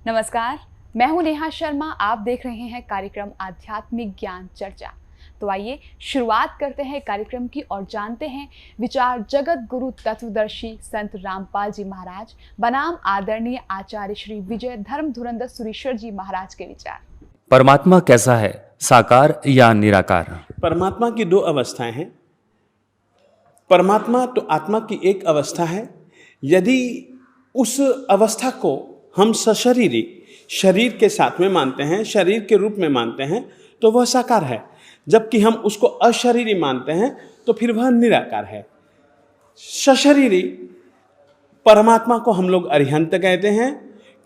नमस्कार, मैं हूं नेहा शर्मा। आप देख रहे हैं कार्यक्रम आध्यात्मिक ज्ञान चर्चा। तो आइए शुरुआत करते हैं कार्यक्रम की और जानते हैं विचार जगत गुरु तत्वदर्शी संत रामपाल जी महाराज बनाम आदरणीय आचार्य श्री विजय धर्म धुरंधर सुरीश्वर जी महाराज के विचार। परमात्मा कैसा है, साकार या निराकार? परमात्मा की दो अवस्थाएं हैं। परमात्मा तो आत्मा की एक अवस्था है। यदि उस अवस्था को हम सशरीरी शरीर के साथ में मानते हैं, शरीर के रूप में मानते हैं, तो वह साकार है। जबकि हम उसको अशरीरी मानते हैं तो फिर वह निराकार है। सशरीरी परमात्मा को हम लोग अरिहंत कहते हैं,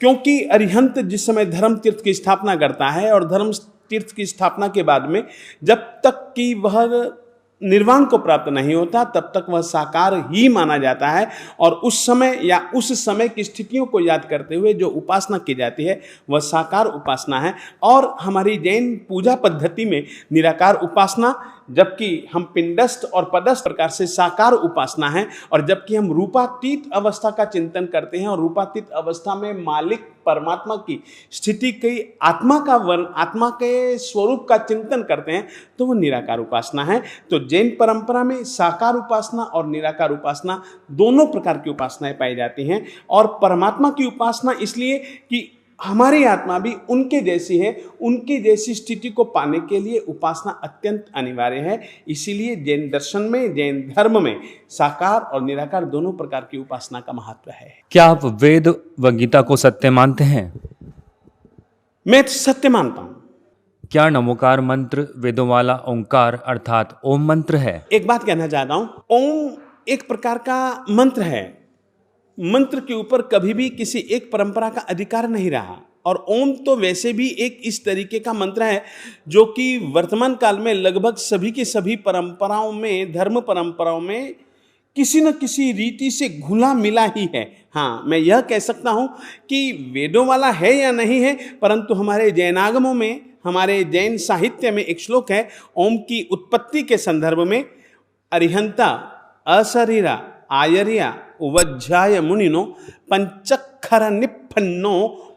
क्योंकि अरिहंत जिस समय धर्म तीर्थ की स्थापना करता है और धर्म तीर्थ की स्थापना के बाद में जब तक कि वह निर्वाण को प्राप्त नहीं होता तब तक वह साकार ही माना जाता है। और उस समय या उस समय की स्थितियों को याद करते हुए जो उपासना की जाती है वह साकार उपासना है। और हमारी जैन पूजा पद्धति में निराकार उपासना, जबकि हम पिंडस्थ और पदस्थ प्रकार से साकार उपासना है। और जबकि हम रूपातीत अवस्था का चिंतन करते हैं और रूपातीत अवस्था में मालिक परमात्मा की स्थिति की आत्मा के स्वरूप का चिंतन करते हैं तो वह निराकार उपासना है। तो जैन परंपरा में साकार उपासना और निराकार उपासना दोनों प्रकार की उपासनाएं पाई जाती हैं। और परमात्मा की उपासना इसलिए कि हमारी आत्मा भी उनके जैसी है, उनकी जैसी स्थिति को पाने के लिए उपासना अत्यंत अनिवार्य है। इसीलिए जैन दर्शन में, जैन धर्म में साकार और निराकार दोनों प्रकार की उपासना का महत्व है। क्या आप वेद व गीता को सत्य मानते हैं? मैं सत्य मानता हूं। क्या नमोकार मंत्र वेदों वाला ओंकार अर्थात ओम मंत्र है? एक बात कहना चाहता हूं, ओम एक प्रकार का मंत्र है। मंत्र के ऊपर कभी भी किसी एक परंपरा का अधिकार नहीं रहा। और ओम तो वैसे भी एक इस तरीके का मंत्र है जो कि वर्तमान काल में लगभग सभी की सभी परंपराओं में, धर्म परंपराओं में किसी न किसी रीति से घुला मिला ही है। हाँ, मैं यह कह सकता हूं कि वेदों वाला है या नहीं है, परंतु हमारे जैनागमों में, हमारे जैन साहित्य में एक श्लोक है ओम की उत्पत्ति के संदर्भ में। अरिहंता अशरीरा आयर्या उवज्जाय मुनिनो पंचक्षर निपन्नो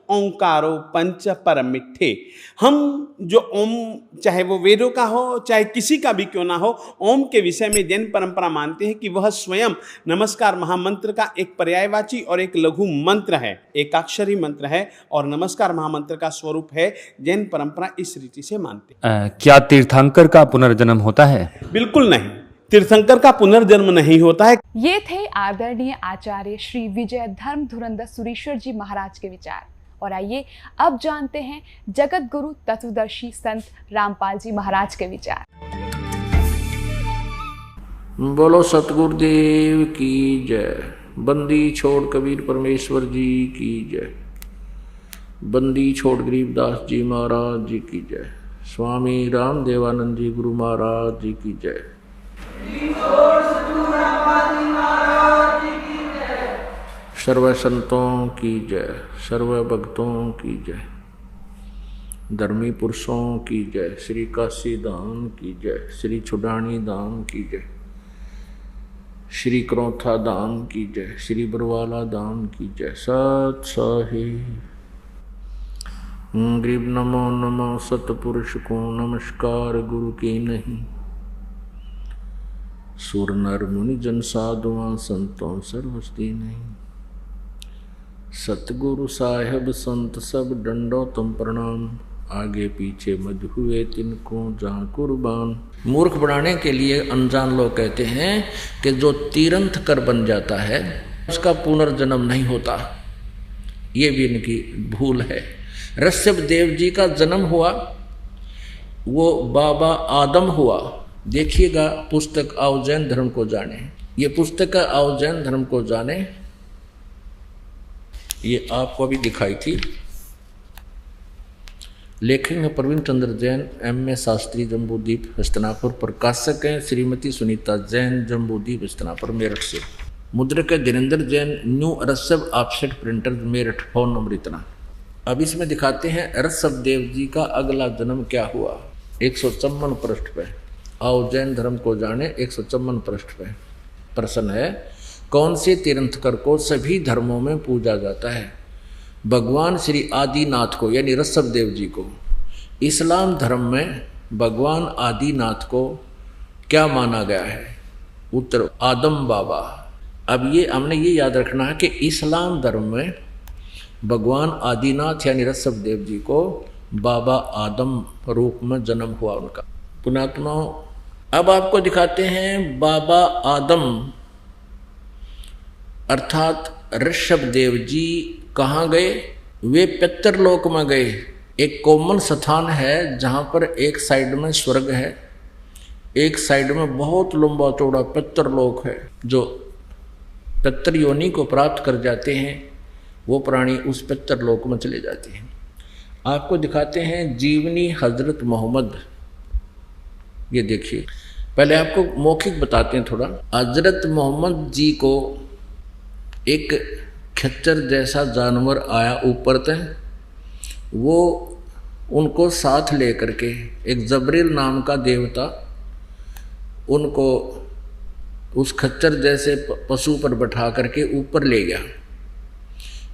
ओंकारो पंच परमिट्ठे। हम जो ओम, चाहे वो वेदों का हो चाहे किसी का भी क्यों ना हो, ओम के विषय में जैन परंपरा मानते हैं कि वह स्वयं नमस्कार महामंत्र का एक पर्यायवाची और एक लघु मंत्र है, एकाक्षरी मंत्र है और नमस्कार महामंत्र का स्वरूप है। जैन परंपरा इस रीति से मानते हैं। क्या तीर्थंकर का पुनर्जन्म होता है? बिल्कुल नहीं, तीर्थंकर का पुनर्जन्म नहीं होता है। ये थे आदरणीय आचार्य श्री विजय धर्म धुरंधर सुरीश्वर जी महाराज के विचार। और आइए अब जानते हैं जगत गुरु तत्वदर्शी संत रामपाल जी महाराज के विचार। बोलो सतगुरुदेव की जय। बंदी छोड़ कबीर परमेश्वर जी की जय। बंदी छोड़ गरीबदास जी महाराज जी की जय। स्वामी राम देवानंद जी गुरु महाराज जी की जय। सर्व संतों की जय, सर्व भक्तों की जय, धर्मी पुरुषों की जय, श्री काशी धाम की जय, श्री छुडानी धाम की जय, श्री क्रोथा धाम की जय, श्री बरवाला धाम की जय। सत साहिब गरीब नमो नमो सतपुरुष को नमस्कार गुरु की नहीं। सुर नर मुनि जन साधुआं संतों सर्वस्ती नहीं। सतगुरु साहेब संत सब डंडो तुम प्रणाम। आगे पीछे मध हुए तिनको जहाँ कुर्बान। मूर्ख बनाने के लिए अनजान लोग कहते हैं कि जो तीरंथ कर बन जाता है उसका पुनर्जन्म नहीं होता। ये भी इनकी भूल है। ऋषभ देव जी का जन्म हुआ, वो बाबा आदम हुआ। देखिएगा पुस्तक आओ जैन धर्म को जाने। ये पुस्तक आओ जैन धर्म को जाने, ये आपको भी दिखाई थी। लेखक हैं प्रवीण चंद्र जैन, M.A. शास्त्री, जम्बूद्वीप हस्तिनापुर। प्रकाशक हैं श्रीमती सुनीता जैन, जम्बूद्वीप हस्तिनापुर मेरठ से। मुद्रक है Dhirendra Jain, new Rishabh offset printer Meerut. Phone number इतना। अब इसमें दिखाते हैं ऋषभ देव जी का अगला जन्म क्या हुआ। 154 पृष्ठ पे आओ जैन धर्म को जाने। 154 पृष्ठ पे प्रश्न है, कौन से तीर्थंकर को सभी धर्मों में पूजा जाता है? भगवान श्री आदिनाथ को यानी ऋषभ देव जी को। इस्लाम धर्म में भगवान आदिनाथ को क्या माना गया है? उत्तर आदम बाबा। अब ये हमने ये याद रखना है कि इस्लाम धर्म में भगवान आदिनाथ यानी ऋषभ देव जी को बाबा आदम रूप में जन्म हुआ उनका। पुण्यात्माओं, अब आपको दिखाते हैं बाबा आदम अर्थात ऋषभ देव जी कहाँ गए। वे पितरलोक में गए। एक कॉमन स्थान है जहाँ पर एक साइड में स्वर्ग है, एक साइड में बहुत लंबा चौड़ा पितरलोक है। जो पितर योनि को प्राप्त कर जाते हैं वो प्राणी उस पितरलोक में चले जाते हैं। आपको दिखाते हैं जीवनी हजरत मोहम्मद। ये देखिए, पहले आपको मौखिक बताते हैं थोड़ा। हजरत मोहम्मद जी को एक खच्चर जैसा जानवर आया ऊपर तक, वो उनको साथ लेकर के एक जबरील नाम का देवता उनको उस खच्चर जैसे पशु पर बैठा करके ऊपर ले गया।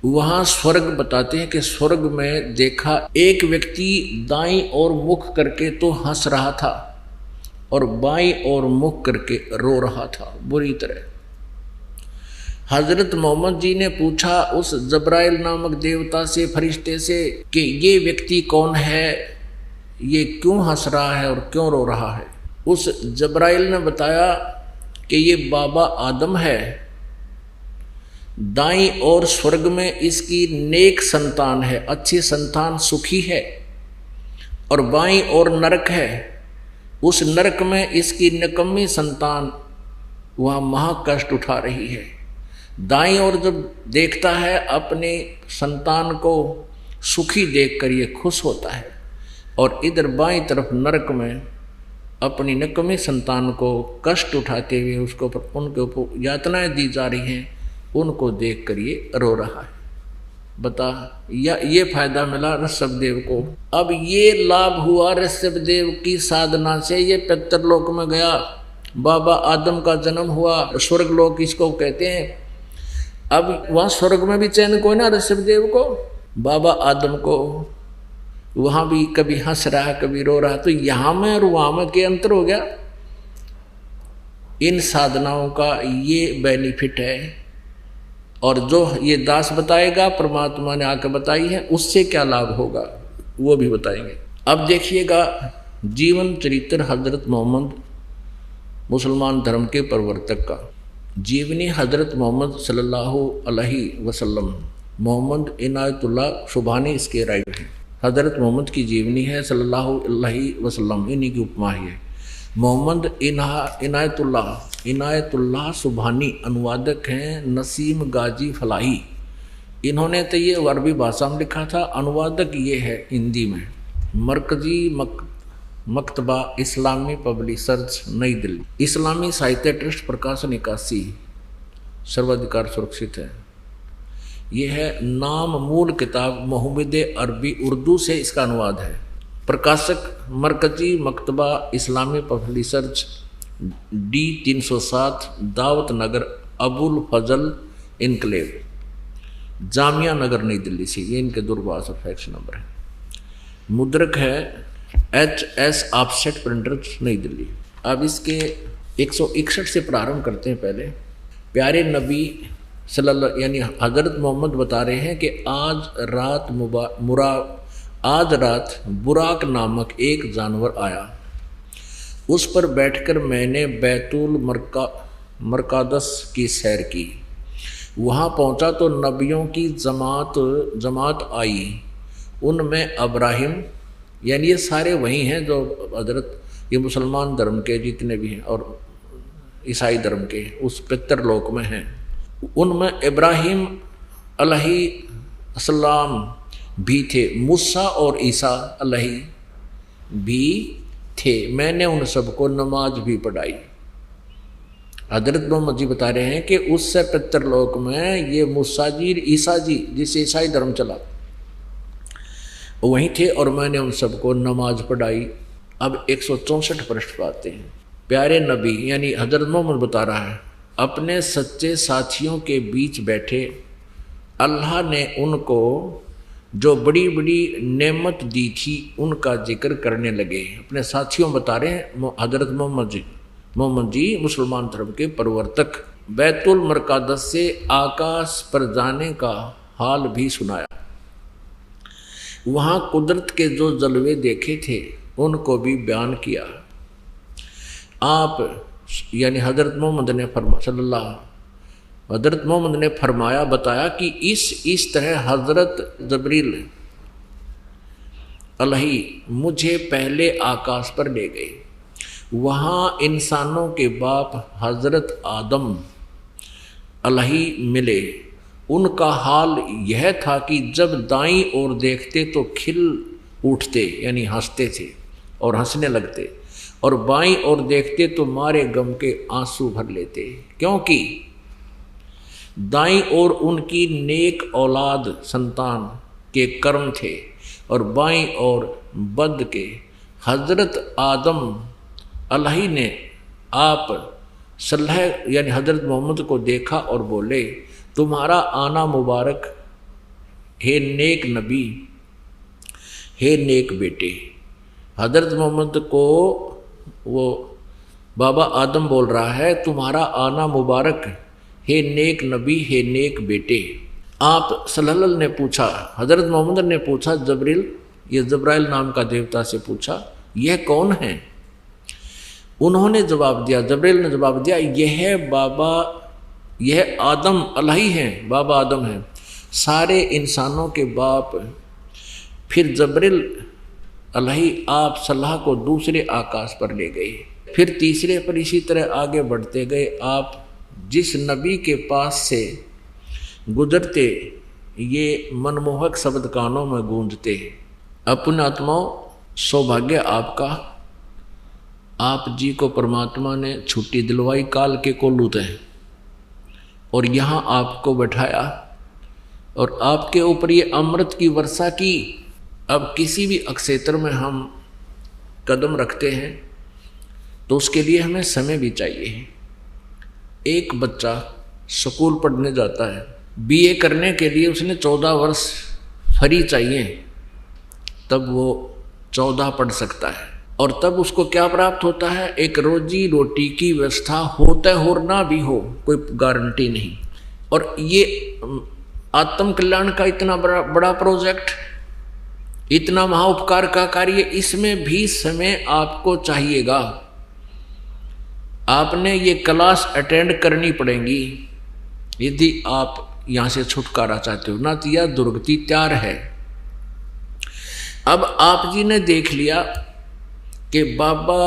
वहाँ स्वर्ग बताते हैं कि स्वर्ग में देखा एक व्यक्ति दाईं ओर मुख करके तो हंस रहा था और बाईं ओर मुख करके रो रहा था बुरी तरह। हजरत मोहम्मद जी ने पूछा उस जबराइल नामक देवता से, फरिश्ते से, कि ये व्यक्ति कौन है, ये क्यों हंस रहा है और क्यों रो रहा है। उस जबराइल ने बताया कि ये बाबा आदम है, दाईं ओर स्वर्ग में इसकी नेक संतान है, अच्छी संतान सुखी है, और बाईं ओर नरक है, उस नरक में इसकी निकम्मी संतान वहाँ महाकष्ट उठा रही है। दाईं ओर जब देखता है अपनी संतान को सुखी देखकर ये खुश होता है, और इधर बाईं तरफ नरक में अपनी निकम्मी संतान को कष्ट उठाते हुए उसको उनके ऊपर यातनाएं दी जा रही हैं, उनको देखकर ये रो रहा है। बता, या ये फायदा मिला ऋषभ देव को। अब ये लाभ हुआ ऋषभ देव की साधना से, ये पितरलोक में गया, बाबा आदम का जन्म हुआ, स्वर्गलोक इसको कहते हैं। अब वहाँ स्वर्ग में भी चैन को ना ऋषभ देव को, बाबा आदम को, वहाँ भी कभी हंस रहा कभी रो रहा। तो यहाँ में और वहाँ में क्या अंतर हो गया? इन साधनाओं का ये बेनिफिट है, और जो ये दास बताएगा, परमात्मा ने आकर बताई है, उससे क्या लाभ होगा वो भी बताएंगे। अब देखिएगा जीवन चरित्र हजरत मोहम्मद मुसलमान धर्म के प्रवर्तक का। जीवनी हजरत मोहम्मद सल्लल्लाहु अलैहि वसल्लम, मोहम्मद इनायतुल्लाह सुभानी इसके राइटर हैं। हजरत मोहम्मद की जीवनी है सल्लल्लाहु अलैहि वसल्लम, इन्हीं की उपमा ही है। मोहम्मद इनायतुल्लाह सुभानी अनुवादक हैं नसीम गाजी फलाही। इन्होंने तो ये अरबी भाषा में लिखा था, अनुवादक ये है हिंदी में। मरकजी मकतबा इस्लामी पब्लिशर्स नई दिल्ली, इस्लामी साहित्य ट्रस्ट, प्रकाशन 81, सर्वाधिकार सुरक्षित है। ये है नाम मूल किताब मोहम्मद अरबी उर्दू से इसका अनुवाद है। प्रकाशक मरकजी मकतबा इस्लामी पब्लिशर्स D 307 दावत नगर अबुल फजल इनकलेव, जामिया नगर नई दिल्ली से। ये इनके दूरभाष और फैक्स नंबर है। मुद्रक है HS ऑफसेट प्रिंटर्स नई दिल्ली। अब इसके 161 से प्रारंभ करते हैं। पहले प्यारे नबी सल्लल्लाहु यानी हजरत मोहम्मद बता रहे हैं कि आज रात बुराक नामक एक जानवर आया, उस पर बैठकर मैंने बैतुल मरकादस की सैर की। वहाँ पहुँचा तो नबियों की जमात आई, उनमें अब्राहिम, यानी ये सारे वही हैं जो हजरत ये मुसलमान धर्म के जितने भी हैं और ईसाई धर्म के उस पितरलोक में हैं। उनमें इब्राहिम अलैहिस्सलाम भी थे, मूसा और ईसा अलैहि भी थे। मैंने उन सबको नमाज भी पढ़ाई। हजरत मोहम्मद जी बता रहे हैं कि उससे पितरलोक में ये मूसा जी ईसा जी जिससे ईसाई धर्म चला वहीं थे और मैंने उन सबको नमाज पढ़ाई। अब 164 पृष्ठ पाते हैं। प्यारे नबी यानी हजरत मोहम्मद बता रहा है, अपने सच्चे साथियों के बीच बैठे अल्लाह ने उनको जो बड़ी बड़ी नेमत दी थी उनका जिक्र करने लगे। अपने साथियों बता रहे हैं हजरत मोहम्मद जी मुसलमान धर्म के प्रवर्तक, बैतुल मरकादस से आकाश पर जाने का हाल भी सुनाया। वहाँ कुदरत के जो जलवे देखे थे उनको भी बयान किया। आप यानी हजरत मोहम्मद ने फरमाया बताया कि इस तरह हजरत जबरील अलही मुझे पहले आकाश पर ले गए। वहाँ इंसानों के बाप हजरत आदम अलही मिले। उनका हाल यह था कि जब दाईं ओर देखते तो खिल उठते यानी हंसते थे और हंसने लगते, और बाईं ओर देखते तो मारे गम के आंसू भर लेते, क्योंकि दाईं ओर उनकी नेक औलाद संतान के कर्म थे और बाईं ओर बद के। हजरत आदम अलही ने आप सल्लल्लाहु यानी हजरत मोहम्मद को देखा और बोले, तुम्हारा आना मुबारक हे नेक नबी, हे नेक बेटे। हजरत मोहम्मद को वो बाबा आदम बोल रहा है, तुम्हारा आना मुबारक हे नेक नबी, हे नेक बेटे। आप सल्लल्लाहु ने पूछा, हजरत मोहम्मद ने पूछा जबरील, ये जब्राइल नाम का देवता से पूछा, यह कौन है? उन्होंने जवाब दिया, जबरील ने जवाब दिया, यह आदम अलही हैं, बाबा आदम हैं, सारे इंसानों के बाप। फिर जबरील अलही आप सल्लाह को दूसरे आकाश पर ले गए, फिर तीसरे पर इसी तरह आगे बढ़ते गए। आप जिस नबी के पास से गुजरते ये मनमोहक शब्द कानों में गूंजते। अपने आत्माओं, सौभाग्य आपका, आप जी को परमात्मा ने छुट्टी दिलवाई काल के कोल्लू तय और यहाँ आपको बैठाया और आपके ऊपर ये अमृत की वर्षा की। अब किसी भी अक्षेत्र में हम कदम रखते हैं तो उसके लिए हमें समय भी चाहिए। एक बच्चा स्कूल पढ़ने जाता है, बीए करने के लिए उसने 14 वर्ष फ्री चाहिए, तब वो 14 पढ़ सकता है। और तब उसको क्या प्राप्त होता है? एक रोजी रोटी की व्यवस्था होता हो ना भी हो, कोई गारंटी नहीं। और ये आत्म कल्याण का इतना बड़ा प्रोजेक्ट, इतना महाउपकार का कार्य, इसमें भी समय आपको चाहिएगा। आपने ये क्लास अटेंड करनी पड़ेगी यदि आप यहाँ से छुटकारा चाहते हो, ना तो यह दुर्गति तैयार है। अब आप जी ने देख लिया कि बाबा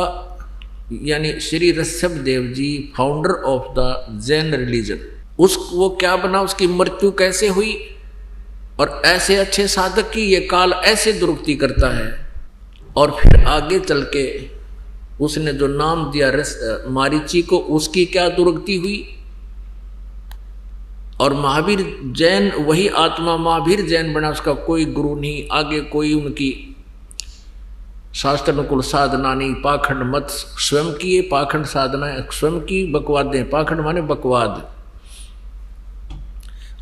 यानी Shri Rishabh Dev ji, founder of the Jain religion, वो क्या बना, उसकी मृत्यु कैसे हुई, और ऐसे अच्छे साधक की ये काल ऐसे दुर्गति करता है। और फिर आगे चल के उसने जो नाम दिया मारीची को, उसकी क्या दुर्गति हुई। और महावीर जैन, वही आत्मा महावीर जैन बना, उसका कोई गुरु नहीं, आगे कोई उनकी शास्त्र अनुकूल साधना नहीं, पाखंड मत स्वयं किए, पाखंड साधना स्वयं की, बकवादें, पाखंड माने बकवाद,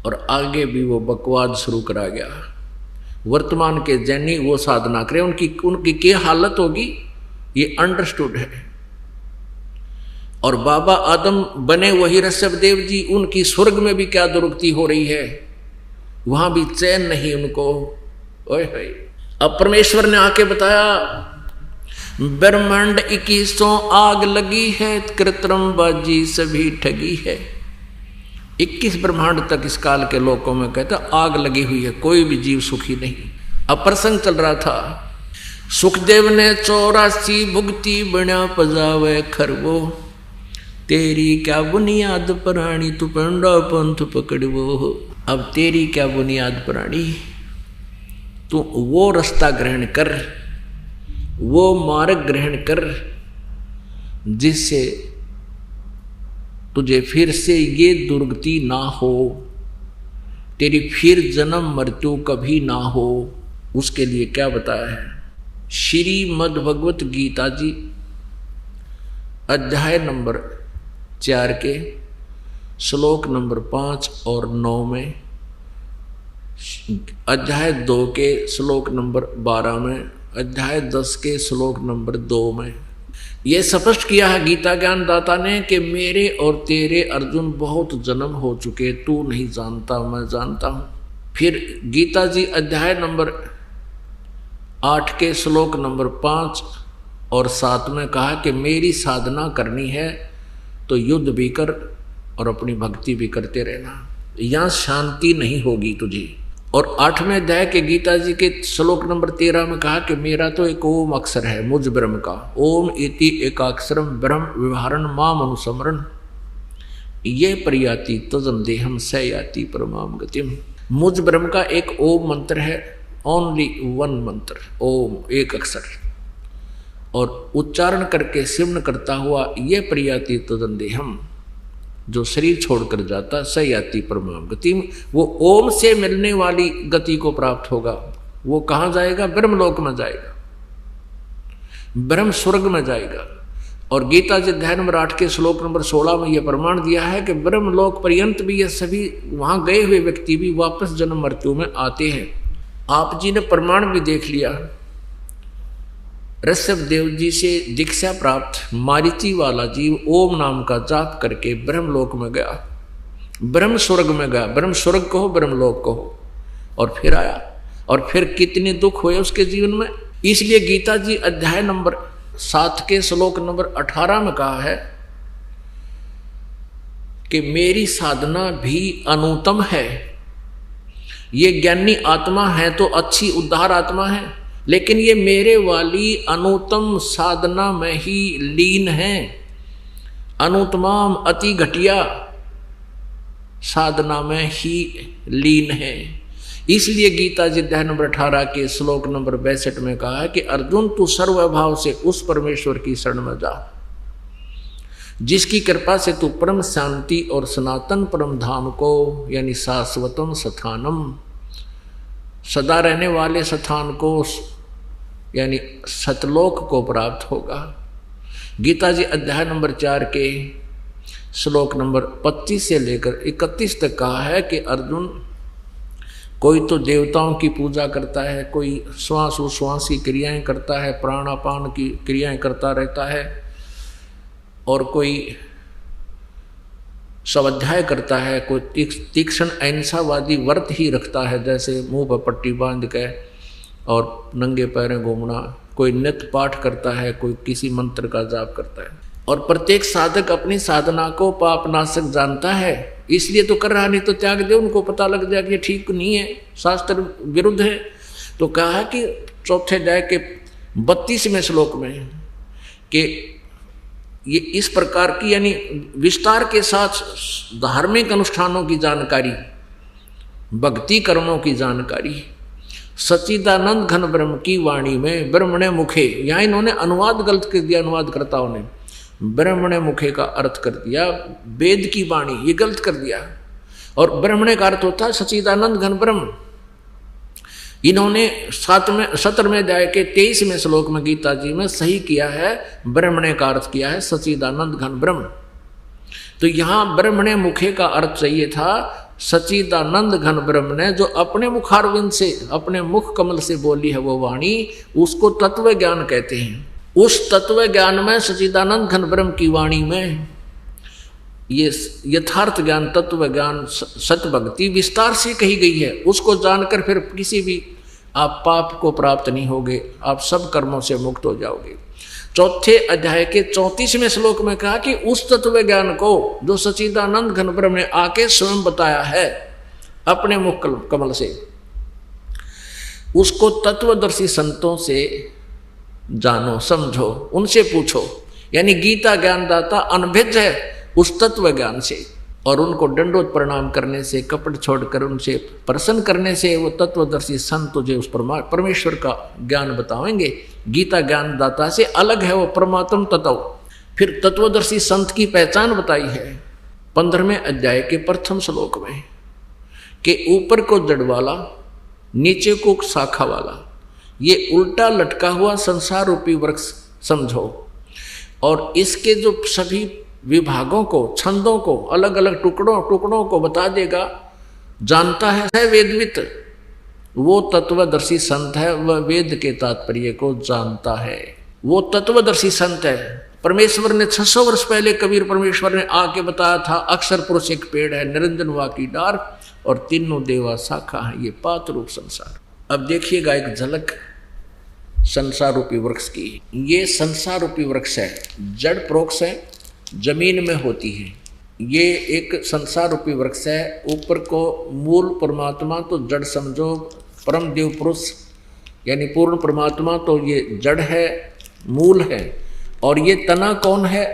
और आगे भी वो बकवाद शुरू करा गया। वर्तमान के जैनी वो साधना करें, उनकी क्या हालत होगी ये अंडरस्टूड है। और बाबा आदम बने वही ऋषभ देव जी, उनकी स्वर्ग में भी क्या दुर्गति हो रही है, वहां भी चैन नहीं उनको। ओए होए, अब परमेश्वर ने आके बताया, ब्रह्मांड 2100 आग लगी है, कृत्रिम बाजी सभी ठगी है। 21 ब्रह्मांड तक इस काल के लोगों में कहता आग लगी हुई है, कोई भी जीव सुखी नहीं। अब प्रसंग चल रहा था, सुखदेव ने 84 भुगती बना पजावे खरवो, तेरी क्या बुनियाद प्राणी तू पंडा पंथ पकड़वो। अब तेरी क्या बुनियाद प्राणी, तू वो रास्ता ग्रहण कर, वो मार्ग ग्रहण कर जिससे तुझे फिर से ये दुर्गति ना हो, तेरी फिर जन्म मृत्यु कभी ना हो। उसके लिए क्या बताया है? श्रीमद् भगवत गीता जी अध्याय नंबर 4 के श्लोक नंबर 5 और 9 में अध्याय 2 के श्लोक नंबर 12 में, अध्याय 10 के श्लोक नंबर 2 में ये स्पष्ट किया है गीता ज्ञान दाता ने कि मेरे और तेरे अर्जुन बहुत जन्म हो चुके, तू नहीं जानता, मैं जानता हूं। फिर गीता जी अध्याय नंबर 8 के श्लोक नंबर 5 और 7 में कहा कि मेरी साधना करनी है तो युद्ध भी कर और अपनी भक्ति भी करते रहना, यहां शांति नहीं होगी तुझे। और 8वें अध्याय के गीता जी के श्लोक नंबर 13 में कहा कि मेरा तो एक ओम अक्षर है मुझ ब्रह्म का, ओम इति एकाक्षरम ब्रह्म विवहारण माम अनुसमरण ये प्रयाति तजम देहम स याति परमाम गतिम। मुझ ब्रह्म का एक ओम मंत्र है, ओनली वन मंत्र, ओम एक अक्षर, और उच्चारण करके सिमन करता हुआ ये प्रयाति तजम देहम, जो शरीर छोड़कर जाता स याति परमाम गति, वो ओम से मिलने वाली गति को प्राप्त होगा। वो कहाँ जाएगा? ब्रह्मलोक में जाएगा, ब्रह्म स्वर्ग में जाएगा। और गीता जी अध्याय नंबर 8 के श्लोक नंबर 16 में यह प्रमाण दिया है कि ब्रह्मलोक पर्यंत भी ये सभी वहां गए हुए व्यक्ति भी वापस जन्म मृत्यु में आते हैं। आप जी ने प्रमाण भी देख लिया, ऋषभ देव जी से दीक्षा प्राप्त मारीची वाला जीव ओम नाम का जाप करके ब्रह्मलोक में गया, ब्रह्म स्वर्ग में गया, ब्रह्म स्वर्ग कहो ब्रह्मलोक कहो, और फिर आया। और फिर कितने दुख हुए उसके जीवन में। इसलिए गीता जी अध्याय नंबर 7 के श्लोक नंबर 18 में कहा है कि मेरी साधना भी अनुत्तम है। ये ज्ञानी आत्मा है तो अच्छी उद्धार आत्मा है, लेकिन ये मेरे वाली अनुत्तम साधना में ही लीन है। अनुत्तमाम अति घटिया साधना में ही लीन है। इसलिए गीता जी अध्याय नंबर 18 के श्लोक नंबर 62 में कहा है कि अर्जुन तू सर्वभाव से उस परमेश्वर की शरण में जा जिसकी कृपा से तू परम शांति और सनातन परम धाम को यानी शाश्वतम स्थानम सदा रहने वाले स्थान को यानी सतलोक को प्राप्त होगा। गीता जी अध्याय नंबर 4 के श्लोक नंबर 25 से लेकर 31 तक कहा है कि अर्जुन कोई तो देवताओं की पूजा करता है, कोई श्वास उश्वास की क्रियाएं करता है, प्राणापान की क्रियाएं करता रहता है, और कोई स्वाध्याय करता है, कोई तीक्ष्ण अहिंसावादी व्रत ही रखता है, जैसे मुंह पर पट्टी बांध के और नंगे पैरें घूमना, कोई नित्य पाठ करता है, कोई किसी मंत्र का जाप करता है। और प्रत्येक साधक अपनी साधना को पापनाशक जानता है, इसलिए तो कर रहा, नहीं तो त्याग दे। उनको पता लग जाए कि ये ठीक नहीं है, शास्त्र विरुद्ध है। तो कहा है कि चौथे अध्याय के 32वें श्लोक में कि ये इस प्रकार की यानी विस्तार के साथ धार्मिक अनुष्ठानों की जानकारी, भक्ति कर्मों की जानकारी, सच्चिदानंद घन ब्रह्म की वाणी में ब्रह्मणे मुखे, यहाँ इन्होंने अनुवाद गलत कर दिया, अनुवादकर्ताओं ने ब्रह्मणे मुखे का अर्थ कर दिया वेद की वाणी, ये गलत कर दिया। और ब्रह्मणे का अर्थ होता है सच्चिदानंद घन ब्रह्म। इन्होंने 17वें अध्याय के 23वें श्लोक में गीता जी में सही किया है, ब्रह्मणे का अर्थ किया है सच्चिदानंद घन ब्रह्म। तो यहाँ ब्रह्मणे मुखे का अर्थ चाहिए था सच्चिदानंद घन ब्रह्म ने जो अपने मुखारविंद से, अपने मुख कमल से बोली है वो वाणी, उसको तत्व ज्ञान कहते हैं। उस तत्व ज्ञान में सच्चिदानंद घन ब्रह्म की वाणी में ये यथार्थ ज्ञान, तत्व ज्ञान, सत्य भक्ति विस्तार से कही गई है। उसको जानकर फिर किसी भी आप पाप को प्राप्त नहीं होगे, आप सब कर्मों से मुक्त हो जाओगे। चौथे अध्याय के 34वें श्लोक में कहा कि उस तत्व ज्ञान को जो सच्चिदानंद घन ब्रह्म ने आके स्वयं बताया है अपने मुख कमल से, उसको तत्वदर्शी संतों से जानो, समझो, उनसे पूछो। यानी गीता ज्ञानदाता अनभिज्ञ है उस तत्व ज्ञान से, और उनको दंडोत प्रणाम करने से, कपट छोड़कर उनसे प्रसन्न करने से वो तत्वदर्शी संत तुझे उस परमेश्वर का ज्ञान बताएंगे। गीता ज्ञानदाता से अलग है वो परमात्म तत्व। फिर तत्वदर्शी संत की पहचान बताई है 15वें अध्याय के प्रथम श्लोक में कि ऊपर को जड़ वाला, नीचे को शाखा वाला, ये उल्टा लटका हुआ संसार रूपी वृक्ष समझो, और इसके जो सभी विभागों को, छंदों को, अलग अलग टुकड़ों को बता देगा। जानता है वेदवित वो तत्वदर्शी संत है, वह वेद के तात्पर्य को जानता है। वो तत्वदर्शी संत है। परमेश्वर ने 600 वर्ष पहले कबीर परमेश्वर ने आके बताया था, अक्षर पुरुष एक पेड़ है, निरंजन वा की डार और तीनों देवा शाखा है, ये पात रूप संसार। अब देखिएगा एक झलक संसार रूपी वृक्ष की। ये संसार रूपी वृक्ष है, जड़ प्रोक्ष है, जमीन में होती है। ये एक संसार रूपी वृक्ष है। ऊपर को मूल परमात्मा तो जड़ समझो, परम देव पुरुष यानी पूर्ण परमात्मा तो ये जड़ है, मूल है। और ये तना कौन है?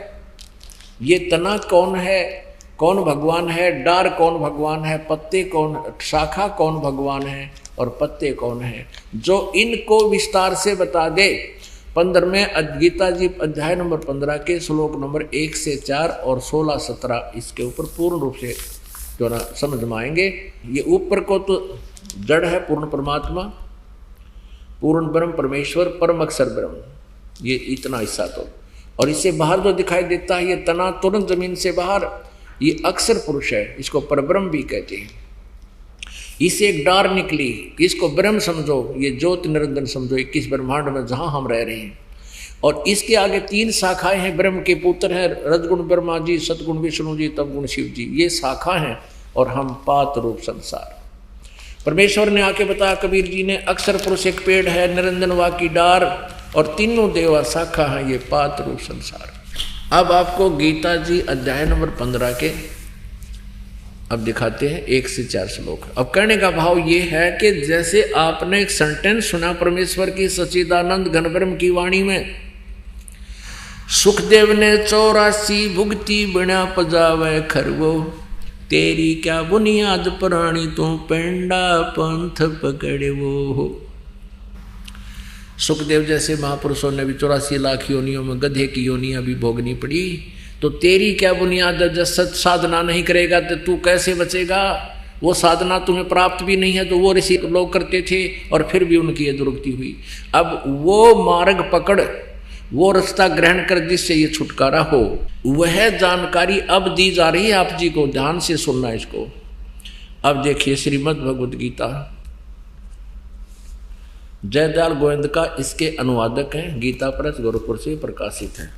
ये तना कौन है? कौन भगवान है? डार कौन भगवान है? पत्ते कौन, शाखा कौन भगवान है और पत्ते कौन है? जो इनको विस्तार से बता दे 15वें गीता जी अध्याय नंबर 15 के श्लोक नंबर 1 से 4 और 16-17 इसके ऊपर पूर्ण रूप से जो ना समझ में आएंगे। ये ऊपर को तो जड़ है पूर्ण परमात्मा, पूर्ण ब्रह्म परमेश्वर, परम अक्षर ब्रह्म, ये इतना हिस्सा तो। और इससे बाहर जो दिखाई देता है ये तना तुरंत जमीन से बाहर, ये अक्षर पुरुष है, इसको परब्रह्म भी कहते हैं। इससे एक डार निकली, इसको ब्रह्म समझो, ये ज्योति निरंजन समझो, 21 ब्रह्मांड में जहां हम रह रहे हैं। और इसके आगे 3 शाखाएं हैं, ब्रह्म के पुत्र हैं, रजगुण ब्रह्मा जी, सतगुण विष्णु जी, तमगुण शिव जी, ये शाखा हैं। और हम पात रूप संसार। परमेश्वर ने आके बताया कबीर जी ने, अक्षर पुरुष एक पेड़ है, निरंजन वा की डार और तीनों देवा शाखा है, ये पात रूप संसार। अब आपको गीता जी अध्याय नंबर 15 के अब दिखाते हैं 1 से 4 श्लोक। अब कहने का भाव ये है कि जैसे आपने एक सेंटेंस सुना परमेश्वर की सच्चिदानंद घनब्रह्म की वाणी में, सुखदेव ने 84 भुगती बिना पजावे खरवो, तेरी क्या बुनियाद प्राणी तू पेंडा पंथ पकड़े वो। सुखदेव जैसे महापुरुषों ने भी 84 लाख योनियों में गधे की योनियां भी भोगनी पड़ी, तो तेरी क्या बुनियाद है? जब सच साधना नहीं करेगा तो तू कैसे बचेगा? वो साधना तुम्हें प्राप्त भी नहीं है तो वो ऋषि लोग करते थे और फिर भी उनकी ये दुर्गति हुई। अब वो मार्ग पकड़, वो रास्ता ग्रहण कर जिससे ये छुटकारा हो, वह जानकारी अब दी जा रही है आप जी को, ध्यान से सुनना इसको। अब देखिए श्रीमद् भगवद गीता, जयदयाल गोविंद का इसके अनुवादक हैं, गीता प्रेस गोरखपुर से प्रकाशित है।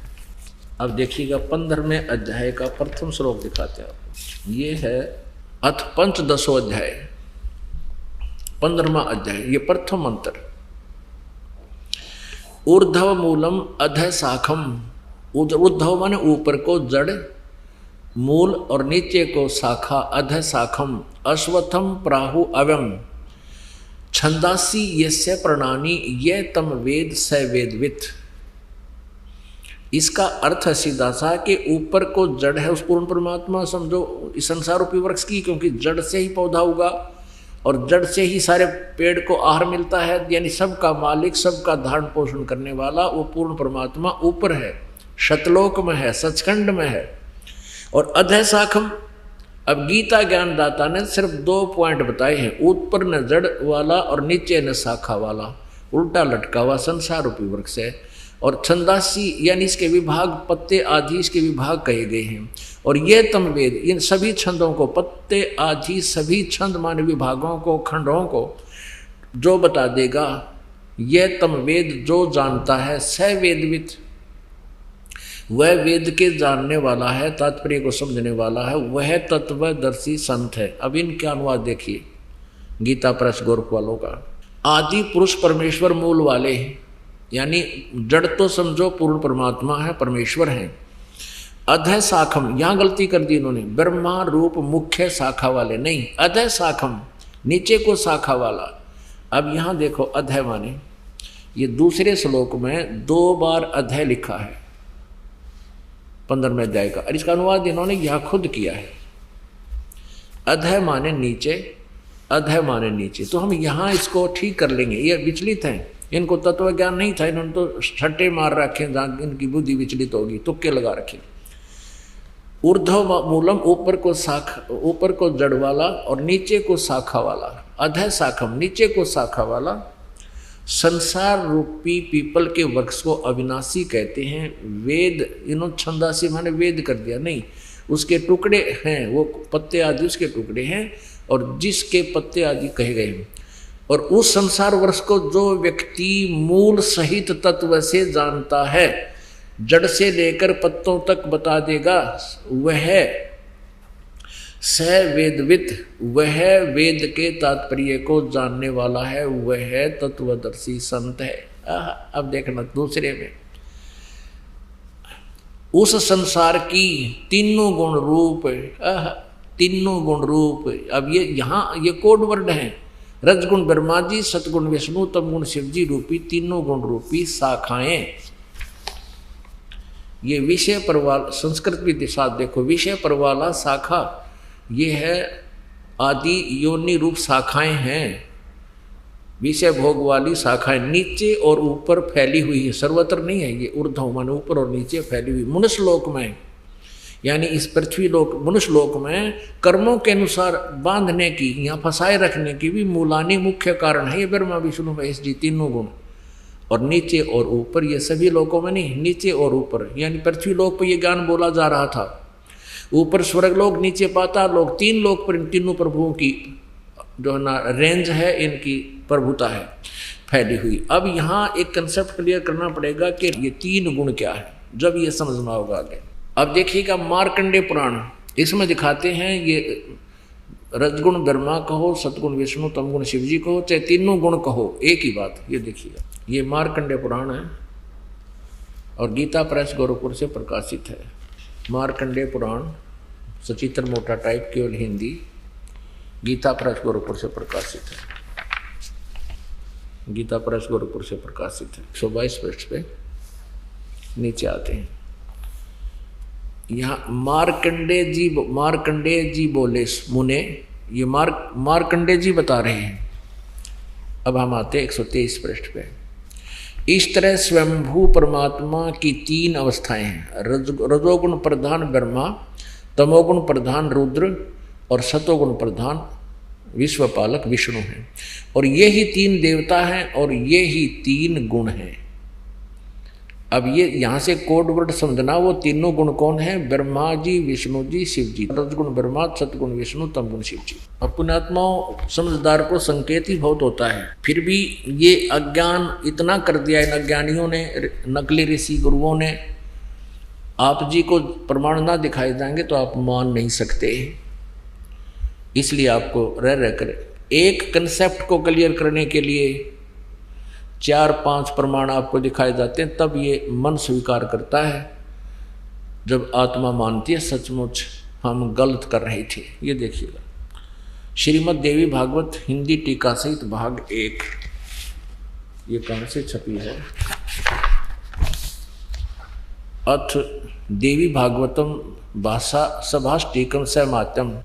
अब देखिएगा 15वें अध्याय का प्रथम श्लोक दिखाते हैं आपको। ये है अथ पंचदशो अध्याय, 15वां अध्याय, ये प्रथम मंत्र। ऊर्ध्व मूलम अधः शाखम, ऊर्ध्व माने ऊपर को जड़, मूल और नीचे को शाखा, अधः शाखम, अश्वत्थम प्राहु अव्यम, छंदासी यस्य प्रणानी ये तम वेद स वेदवित। इसका अर्थ है सीधा सा कि ऊपर को जड़ है उस पूर्ण परमात्मा समझो, इस संसार रूपी वृक्ष की, क्योंकि जड़ से ही पौधा होगा और जड़ से ही सारे पेड़ को आहार मिलता है, यानी सबका मालिक, सबका धारण पोषण करने वाला वो पूर्ण परमात्मा ऊपर है, शतलोक में है, सचखंड में है। और अधः शाखम, अब गीता ज्ञानदाता ने सिर्फ 2 पॉइंट बताए हैं, ऊपर न जड़ वाला और नीचे न शाखा वाला, उल्टा लटका हुआ संसार रूपी वृक्ष है। और छंदासी यानी इसके विभाग, पत्ते आदि इसके विभाग कहे गए हैं। और ये तम वेद, इन सभी छंदों को, पत्ते आदि सभी छंद माने विभागों को, खंडों को जो बता देगा, ये तम वेद जो जानता है, स वेदवित, वह वेद के जानने वाला है, तात्पर्य को समझने वाला है, वह तत्वदर्शी संत है। अब इनका अनुवाद देखिए गीता प्रेस गोरख वालों का। आदि पुरुष परमेश्वर मूल वाले हैं, यानी जड़ तो समझो पूर्ण परमात्मा है, परमेश्वर है। अधः शाखम, यहाँ गलती कर दी इन्होंने, ब्रह्मा रूप मुख्य शाखा वाले नहीं, अधः शाखम नीचे को शाखा वाला। अब यहाँ देखो अधः माने, ये दूसरे श्लोक में 2 बार अधः लिखा है 15वें अध्याय का, और इसका अनुवाद इन्होंने यह खुद किया है। अधः माने नीचे, अधः माने नीचे, तो हम यहाँ इसको ठीक कर लेंगे। ये विचलित हैं, इनको तत्व ज्ञान नहीं था, इन्होंने तो छट्टे मार रखे जहाँ इनकी बुद्धि विचलित होगी, तुक्के लगा रखे। ऊर्ध्व मूलम, ऊपर को शाखा, ऊपर को जड़ वाला और नीचे को शाखा वाला, अधः शाखम नीचे को शाखा वाला। संसार रूपी पीपल के वृक्ष को अविनाशी कहते हैं। वेद, इन्होंने छंदासी माने वेद कर दिया, नहीं, उसके टुकड़े हैं, वो पत्ते आदि उसके टुकड़े हैं, और जिसके पत्ते आदि कहे गए हैं। और उस संसार वर्ष को जो व्यक्ति मूल सहित तत्व से जानता है, जड़ से लेकर पत्तों तक बता देगा, वह स वेदवित, वह वेद के तात्पर्य को जानने वाला है, वह तत्वदर्शी संत है। अब देखना दूसरे में, उस संसार की तीनों गुण रूप, तीनों गुण रूप। अब ये यहाँ ये कोड वर्ड है, रजगुण ब्रह्मा जी, सतगुण विष्णु, तमगुण शिव जी रूपी तीनों गुण रूपी शाखाएं। ये विषय पर वाला, संस्कृत भी दिशा देखो, विषय पर वाला शाखा ये है आदि योनि रूप शाखाएं हैं, विषय भोग वाली शाखाएं नीचे और ऊपर फैली हुई है, सर्वत्र नहीं है ये, ऊर्ध्व माने ऊपर और नीचे फैली हुई। मनुष्य लोक में यानी इस पृथ्वी लोक, मनुष्य लोक में कर्मों के अनुसार बांधने की, यहाँ फंसाए रखने की भी मूलानी मुख्य कारण है ये ब्रह्मा विष्णु महेश जी तीनों गुण। और नीचे और ऊपर, ये सभी लोकों में नहीं, नीचे और ऊपर, यानी पृथ्वी लोक पर यह ज्ञान बोला जा रहा था। ऊपर स्वर्ग लोक, नीचे पाताल लोक, तीन लोक पर इन तीनों प्रभुओं की जो है ना रेंज है, इनकी प्रभुता है फैली हुई। अब यहाँ एक कंसेप्ट क्लियर करना पड़ेगा कि ये तीन गुण क्या है, जब ये समझना होगा आगे। अब देखिएगा मार्कंडेय पुराण, इसमें दिखाते हैं ये रजगुण ब्रह्मा कहो, सतगुण विष्णु, तमगुण शिव जी कहो, चाहे तीनों गुण कहो, एक ही बात। ये देखिएगा, ये मार्कंडेय पुराण है और गीता प्रेस गोरखपुर से प्रकाशित है। मार्कंडेय पुराण सचित्र मोटा टाइप, केवल हिंदी, गीता प्रेस गोरखपुर से प्रकाशित है। गीता प्रेस गोरखपुर से प्रकाशित है। 122 पृष्ठ पे नीचे आते हैं। यहाँ मार्कंडेय जी बोले मुने, ये मार्कंडेय जी बता रहे हैं। अब हम आते हैं 123 पृष्ठ पे। इस तरह स्वयंभू परमात्मा की तीन अवस्थाएं हैं, रजोगुण प्रधान ब्रह्मा, तमोगुण प्रधान रुद्र और सतोगुण प्रधान विश्वपालक विष्णु हैं। और ये ही तीन देवता हैं और ये ही तीन गुण हैं। अब ये यहाँ से कोड वर्ड समझना, वो तीनों गुण कौन है? ब्रह्मा जी, विष्णु जी, शिव जी। रजगुण ब्रह्मा, सतगुण विष्णु, तमगुण शिव जी। अब पुण्यात्माओं, समझदार को संकेत ही बहुत होता है, फिर भी ये अज्ञान इतना कर दिया इन अज्ञानियों ने, नकली ऋषि गुरुओं ने। आप जी को प्रमाण ना दिखाए जाएंगे तो आप मान नहीं सकते, इसलिए आपको रह कर एक कंसेप्ट को क्लियर करने के लिए 4-5 प्रमाण आपको दिखाए जाते हैं, तब ये मन स्वीकार करता है। जब आत्मा मानती है सचमुच हम गलत कर रहे थे। ये देखिएगा, श्रीमद् देवी भागवत हिंदी टीका सहित भाग 1, ये कहाँ से छपी है? अथ देवी भागवतम भाषा सभाष टीकम सहमात्यम,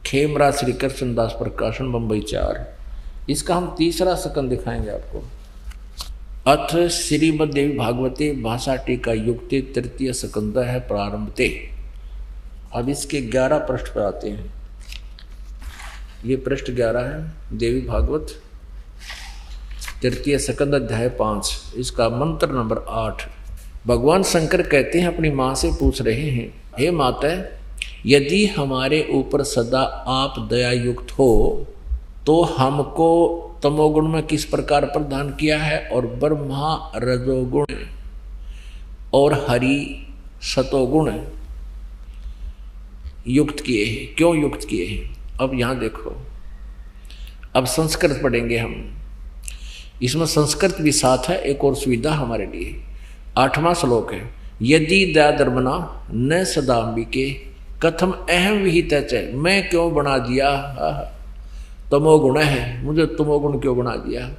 खेमराज श्री कृष्ण दास प्रकाशन, बम्बई 4। इसका हम तीसरा सकंद दिखाएंगे आपको। अथ श्रीमद् देवी भागवते भाषा टीका युक्ते तृतीय सकंद है प्रारंभते। अब इसके 11 पृष्ठ पर आते हैं। ये पृष्ठ 11 है, देवी भागवत तृतीय सकंद अध्याय 5, इसका मंत्र नंबर 8। भगवान शंकर कहते हैं, अपनी माँ से पूछ रहे हैं, हे माता, यदि हमारे ऊपर सदा आप दया युक्त हो तो हमको तमोगुण में किस प्रकार प्रदान किया है, और ब्रह्मा रजोगुण और हरि सतोगुण युक्त किए हैं, क्यों युक्त किए हैं? अब यहाँ देखो, अब संस्कृत पढ़ेंगे हम। इसमें संस्कृत भी साथ है, एक और सुविधा हमारे लिए। 8वां श्लोक है, यदि दया धर्मना न सदाम्बिके कथम अहम विहित च, मैं क्यों बना दिया तमोगुण है, मुझे तमोगुण क्यों बना दिया?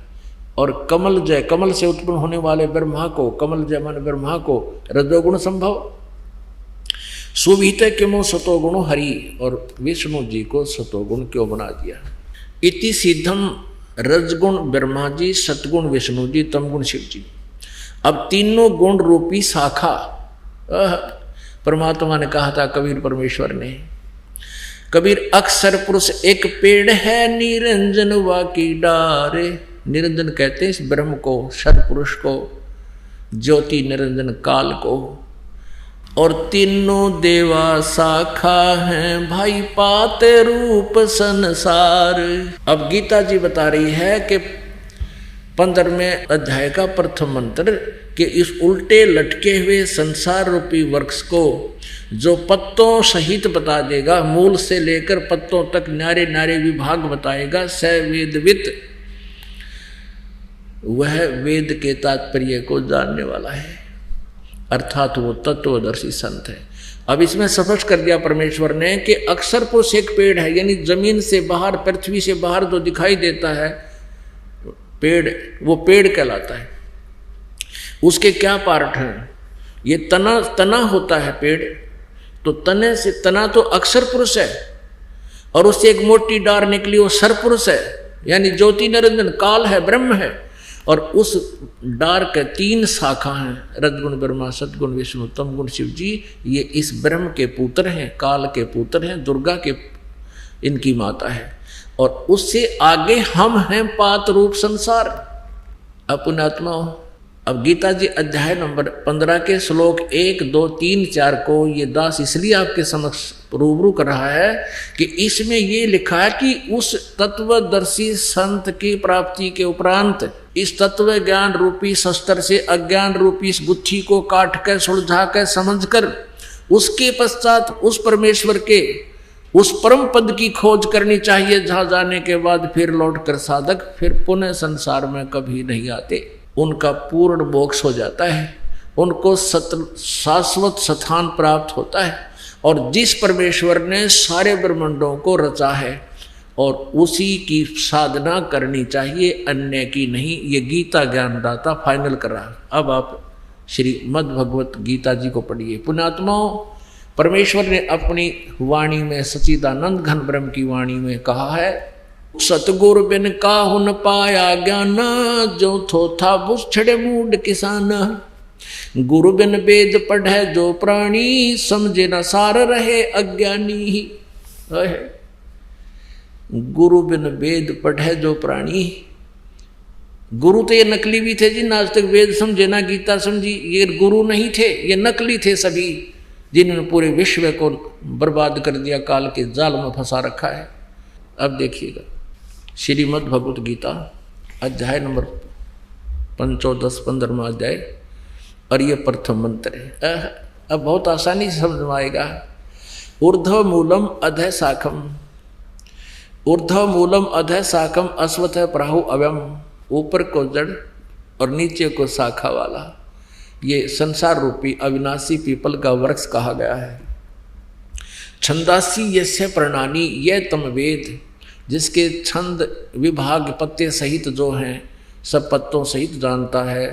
और कमल जय, कमल से उत्पन्न होने वाले ब्रह्मा को, कमल जय मान ब्रह्मा को रजोगुण संभव, सुविहित क्यों सतोगुण हरि, और विष्णु जी को सतोगुण क्यों बना दिया? इति सिद्धम रजगुण ब्रह्मा जी, सतगुण विष्णु जी, तमगुण शिव जी। अब तीनों गुण रूपी शाखा परमात्मा ने कहा था, कबीर परमेश्वर ने, कबीर अक्षर पुरुष एक पेड़ है, निरंजन वाकी डारे। निरंजन कहते हैं इस ब्रह्म को, सर पुरुष को, ज्योति निरंजन काल को। और तीनों देवा शाखा हैं, भाई पाते रूप संसार। अब गीता जी बता रही है कि 15वें अध्याय का प्रथम मंत्र कि इस उल्टे लटके हुए संसार रूपी वृक्ष को जो पत्तों सहित बता देगा, मूल से लेकर पत्तों तक न्यारे न्यारे विभाग बताएगा, स वेदवित, वह वेद के तात्पर्य को जानने वाला है, अर्थात वो तत्वदर्शी संत है। अब इसमें स्पष्ट कर दिया परमेश्वर ने कि अक्षर पुरुष एक पेड़ है, यानी जमीन से बाहर, पृथ्वी से बाहर जो दिखाई देता है पेड़, वो पेड़ कहलाता है। उसके क्या पार्ट हैं? ये तना होता है पेड़, तो तने से, तना तो अक्षर पुरुष है, और उससे एक मोटी डार निकली वो सरपुरुष है, यानी ज्योति निरंजन काल है, ब्रह्म है। और उस डार के 3 शाखा हैं, रजगुण ब्रह्मा, सदगुण विष्णु, तम गुण शिव जी। ये इस ब्रह्म के पुत्र हैं, काल के पुत्र हैं, दुर्गा के इनकी माता है। और उससे आगे हम हैं पात रूप संसार। अपनात्मा। अब गीता जी अध्याय नंबर 15 के श्लोक 1, 2, 3, 4 को ये दास इसलिए आपके समक्ष रूबरू कर रहा है कि इसमें ये लिखा है कि उस तत्वदर्शी संत की प्राप्ति के उपरांत इस तत्व ज्ञान रूपी शस्त्र से अज्ञान रूपी इस गुत्थी को काट कर, सुलझा कर, समझ कर, उसके पश्चात उस परमेश्वर के उस परम पद की खोज करनी चाहिए, जहां जाने के बाद फिर लौट कर साधक फिर पुनः संसार में कभी नहीं आते। उनका पूर्ण मोक्ष हो जाता है, उनको शाश्वत स्थान प्राप्त होता है। और जिस परमेश्वर ने सारे ब्रह्मांडों को रचा है और उसी की साधना करनी चाहिए, अन्य की नहीं। ये गीता ज्ञानदाता फाइनल कर रहा है। अब आप श्रीमद् भगवत गीता जी को पढ़िए। पुण्यात्माओं, परमेश्वर ने अपनी वाणी में, सच्चिदानंद घन ब्रह्म की वाणी में कहा है, सतगुरु बिन काहु न पाया ज्ञान, जो थोथा बुछड़े मूड किसान। गुरु बिन वेद पढ़े जो प्राणी, समझे न सार रहे अज्ञानी। गुरु बिन वेद पढ़े जो प्राणी। गुरु तो ये नकली भी थे जी, आज तक वेद समझे ना गीता समझी, ये गुरु नहीं थे, ये नकली थे सभी, जिन्होंने पूरे विश्व को बर्बाद कर दिया, काल के जाल में फंसा रखा है। अब देखिएगा श्रीमद् भगवत गीता अध्याय नंबर 15, 15वां अध्याय, और ये प्रथम मंत्र है। अब बहुत आसानी से समझ में आएगा। ऊर्ध्व मूलम अधः शाखम, ऊर्ध्व मूलम अधः शाखम अश्वत्थ प्राहु अव्यम। ऊपर को जड़ और नीचे को शाखा वाला ये संसार रूपी अविनाशी पीपल का वृक्ष कहा गया है। छंदासी यस्य प्रणानी, यह तम वेद, जिसके छंद विभाग पत्ते सहित जो हैं सब पत्तों सहित जानता है।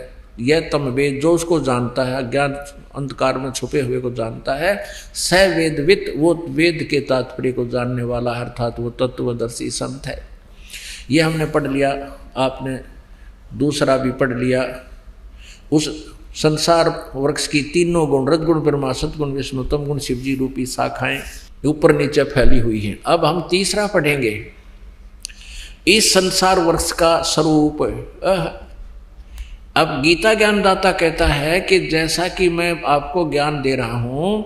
यह तम वेद, जो उसको जानता है, अज्ञान अंधकार में छुपे हुए को जानता है। स वेदवित, वो वेद के तात्पर्य को जानने वाला, अर्थात वो तत्वदर्शी संत है। ये हमने पढ़ लिया, आपने दूसरा भी पढ़ लिया। उस संसार वृक्ष की तीनों गुण, रजगुण ब्रह्मा, सदगुण विष्णु, तम गुण शिव जी रूपी शाखाएं ऊपर नीचे फैली हुई हैं। अब हम तीसरा पढ़ेंगे, इस संसार वृक्ष का स्वरूप। अब गीता ज्ञानदाता कहता है कि जैसा कि मैं आपको ज्ञान दे रहा हूं,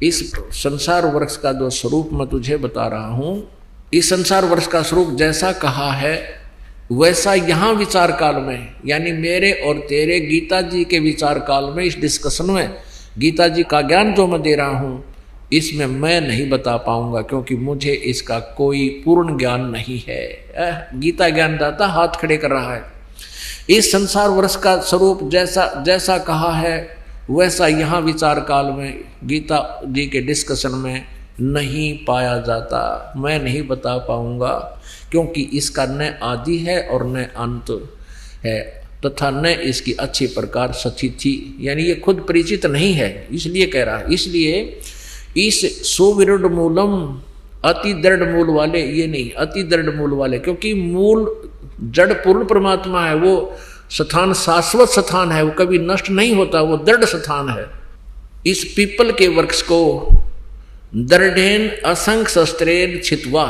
इस संसार वृक्ष का जो स्वरूप मैं तुझे बता रहा हूं, इस संसार वृक्ष का स्वरूप जैसा कहा है वैसा यहाँ विचार काल में, यानी मेरे और तेरे गीता जी के विचार काल में, इस डिस्कशन में गीता जी का ज्ञान जो मैं दे रहा हूँ इसमें मैं नहीं बता पाऊंगा, क्योंकि मुझे इसका कोई पूर्ण ज्ञान नहीं है। गीता ज्ञानदाता हाथ खड़े कर रहा है। इस संसार वृक्ष का स्वरूप जैसा कहा है वैसा यहाँ विचार काल में गीता जी के डिस्कशन में नहीं पाया जाता, मैं नहीं बता पाऊंगा, क्योंकि इसका न आदि है और न अंत है, तथा न इसकी अच्छी प्रकार सचिथि, यानी ये खुद परिचित नहीं है, इसलिए कह रहा है। इसलिए इस सुविरुद्ध मूलम, अति दृढ़ मूल वाले, ये नहीं अति दृढ़ मूल वाले, क्योंकि मूल जड़ पूर्ण परमात्मा है, वो स्थान शाश्वत स्थान है, वो कभी नष्ट नहीं होता, वो दृढ़ स्थान है। इस पीपल के वृक्ष को दृढ़ेन असंख्य शस्त्रेन छित्वा,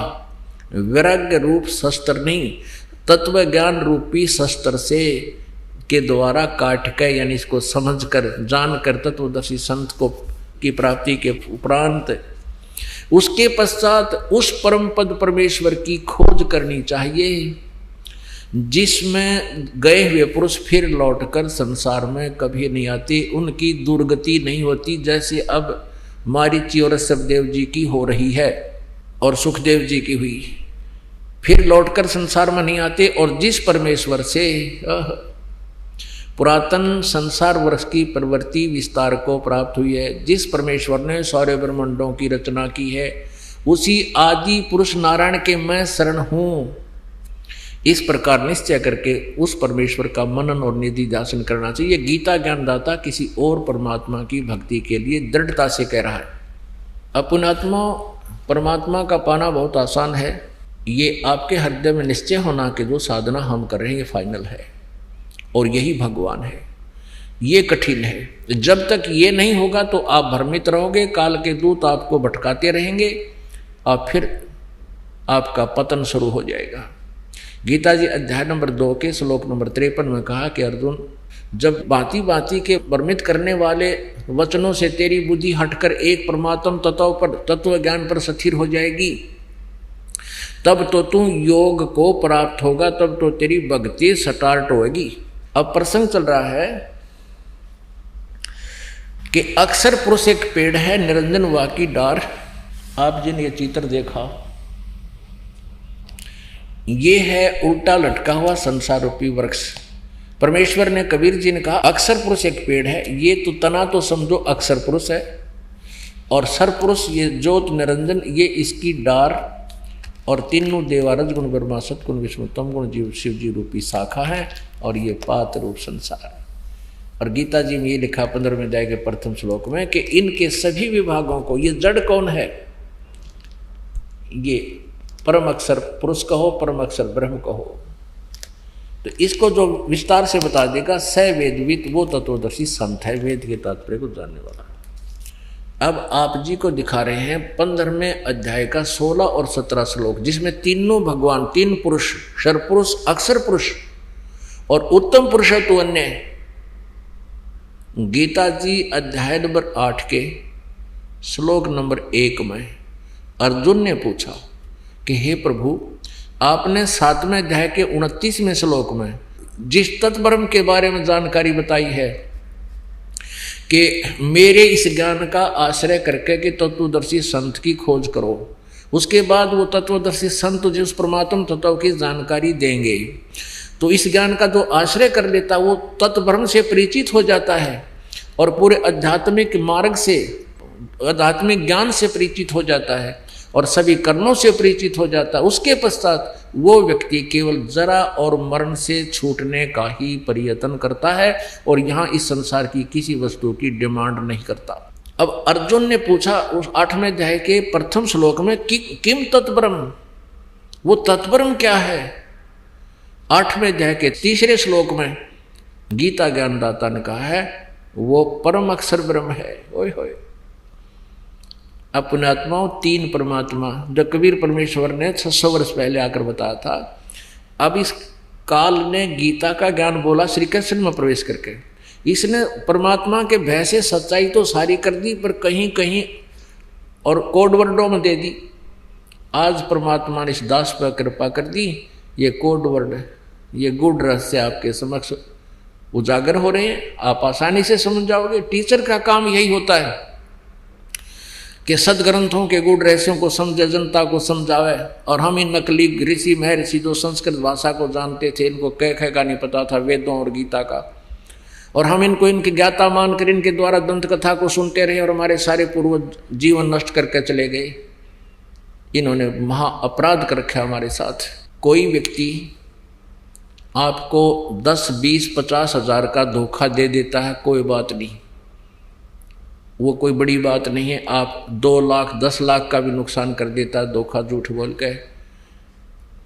वैराग्य रूप शस्त्र नहीं, तत्व ज्ञान रूपी शस्त्र से के द्वारा काट कर, यानी इसको समझ कर, जान कर तत्वदर्शी संत को की प्राप्ति के उपरांत उसके पश्चात उस परम पद परमेश्वर की खोज करनी चाहिए, जिसमें गए हुए पुरुष फिर लौटकर संसार में कभी नहीं आते, उनकी दुर्गति नहीं होती, जैसे अब मारीची और सवदेव जी की हो रही है और सुखदेव जी की हुई। फिर लौटकर संसार में नहीं आते। और जिस परमेश्वर से पुरातन संसार वर्ष की प्रवृत्ति विस्तार को प्राप्त हुई है, जिस परमेश्वर ने सारे ब्रह्मांडों की रचना की है, उसी आदि पुरुष नारायण के मैं शरण हूँ, इस प्रकार निश्चय करके उस परमेश्वर का मनन और निधि ध्यान करना चाहिए। गीता ज्ञानदाता किसी और परमात्मा की भक्ति के लिए दृढ़ता से कह रहा है। अपनात्मा परमात्मा का पाना बहुत आसान है, ये आपके हृदय में निश्चय होना कि जो साधना हम कर रहे हैं ये फाइनल है और यही भगवान है। ये कठिन है। जब तक ये नहीं होगा तो आप भ्रमित रहोगे, काल के दूत आपको भटकाते रहेंगे और फिर आपका पतन शुरू हो जाएगा। गीता जी अध्याय नंबर 2 के श्लोक नंबर 53 में कहा कि अर्जुन, जब भांति भांति के भ्रमित करने वाले वचनों से तेरी बुद्धि हटकर एक परमात्म तत्व ज्ञान पर स्थिर हो जाएगी, तब तो तू योग को प्राप्त होगा, तब तो तेरी भक्ति स्टार्ट होगी। अब प्रसंग चल रहा है कि अक्सर पुरुष एक पेड़ है, निरंजन वा की डार। आप जिन ये चित्र देखा, ये है उल्टा लटका हुआ संसार रूपी वृक्ष। परमेश्वर ने, कबीर जी ने कहा, अक्सर पुरुष एक पेड़ है। ये तो तना तो समझो अक्सर पुरुष है, और सर पुरुष ये ज्योत निरंजन, ये इसकी डार, और तीनों देवारज गुण ब्रह्मा सतगुण विष्णु तम गुण जीव शिव जी रूपी शाखा है, और ये पात रूप संसार। और गीता जी में ये लिखा 15वें अध्याय के प्रथम श्लोक में कि इनके सभी विभागों को, ये जड़ कौन है, ये परम अक्षर पुरुष कहो, परम अक्षर ब्रह्म कहो। तो इसको जो विस्तार से बता देगा, स वेदविद वो तत्वदर्शी संत है, वेद के तात्पर्य को जानने वाला। अब आप जी को दिखा रहे हैं 15वें अध्याय का 16 और 17 श्लोक, जिसमें तीनों भगवान, तीन पुरुष, क्षर पुरुष, अक्षर पुरुष और उत्तम पुरुष है तो अन्य। गीता जी अध्याय नंबर 8 के श्लोक नंबर 1 में अर्जुन ने पूछा कि हे प्रभु, आपने 7वें अध्याय के 29वें श्लोक में जिस तत्ब्रह्म के बारे में जानकारी बताई है कि मेरे इस ज्ञान का आश्रय करके कि तत्वदर्शी संत की खोज करो, उसके बाद वो तत्वदर्शी संत तुझे उस परमात्म तत्व की जानकारी देंगे। तो इस ज्ञान का जो आश्रय कर लेता वो तत्ब्रह्म से परिचित हो जाता है और पूरे आध्यात्मिक मार्ग से, आध्यात्मिक ज्ञान से परिचित हो जाता है और सभी कर्मों से परिचित हो जाता है। उसके पश्चात वो व्यक्ति केवल जरा और मरण से छूटने का ही प्रयत्न करता है और यहाँ इस संसार की किसी वस्तु की डिमांड नहीं करता। अब अर्जुन ने पूछा उस 8वें अध्याय के प्रथम श्लोक में कि किम तत्ब्रह्म, वो तत्ब्रह्म क्या है। 8वें अध्याय के 3रे श्लोक में गीता ज्ञानदाता ने कहा है वो परम अक्षर ब्रह्म है। ओए होए, अपने आत्माओं तीन परमात्मा, जो कबीर परमेश्वर ने 600 वर्ष पहले आकर बताया था। अब इस काल ने गीता का ज्ञान बोला श्री कृष्ण में प्रवेश करके। इसने परमात्मा के भय से सच्चाई तो सारी कर दी, पर कहीं कहीं और कोड वर्डों में दे दी। आज परमात्मा ने इस दास पर कृपा कर दी, ये कोड वर्ड, ये गुड रहस्य आपके समक्ष उजागर हो रहे हैं, आप आसानी से समझ जाओगे। टीचर का काम यही होता है कि सदग्रंथों के गुड़ रहस्यों को समझे, जनता को समझावे। और हम इन नकली ऋषि महर्षि जो संस्कृत भाषा को जानते थे, इनको कह का नहीं पता था वेदों और गीता का, और हम इनको इनके ज्ञाता मानकर इनके द्वारा दंत कथा को सुनते रहे और हमारे सारे पूर्वज जीवन नष्ट करके चले गए। इन्होंने महा अपराध कर रखा हमारे साथ। कोई व्यक्ति आपको 10, 20, 50 हजार का धोखा दे देता है, कोई बात नहीं, वो कोई बड़ी बात नहीं है। आप 2 लाख 10 लाख का भी नुकसान कर देता है धोखा झूठ बोल के,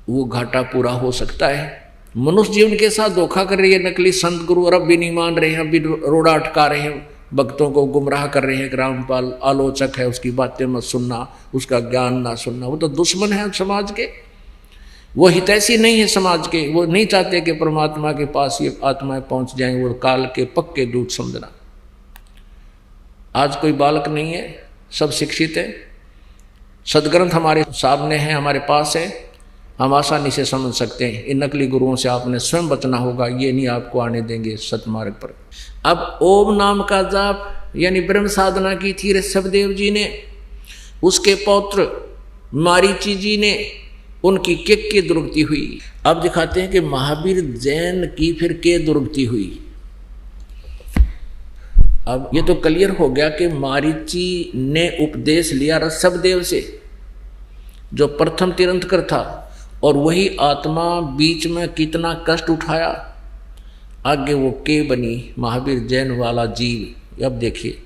वो घाटा पूरा हो सकता है। मनुष्य जीवन के साथ धोखा कर रही है नकली संत गुरु, और अब भी नहीं मान रहे हैं, अब भी रोड़ा अटका रहे हैं, भक्तों को गुमराह कर रहे हैं। रामपाल आलोचक है, उसकी बातें मत सुनना, उसका ज्ञान ना सुनना, वो तो दुश्मन है समाज के, वो हितैषी नहीं है समाज के। वो नहीं चाहते कि परमात्मा के पास ये आत्माएं पहुंच जाएं, वो काल के पक्के दूत समझना। आज कोई बालक नहीं है, सब शिक्षित है। सदग्रंथ हमारे सामने हैं, हमारे पास है, हम आसानी से समझ सकते हैं। इन नकली गुरुओं से आपने स्वयं बचना होगा, ये नहीं आपको आने देंगे सतमार्ग पर। अब ओम नाम का जाप यानी ब्रह्म साधना की थी ऋषभदेव जी ने, उसके पौत्र मारीची जी ने, उनकी के दुर्गति हुई। अब दिखाते हैं कि महावीर जैन की फिर के दुर्गति हुई। अब ये तो क्लियर हो गया कि मारीची ने उपदेश लिया ऋषभदेव से, जो प्रथम तीर्थंकर था, और वही आत्मा बीच में कितना कष्ट उठाया, आगे वो के बनी महावीर जैन वाला जीव। अब देखिए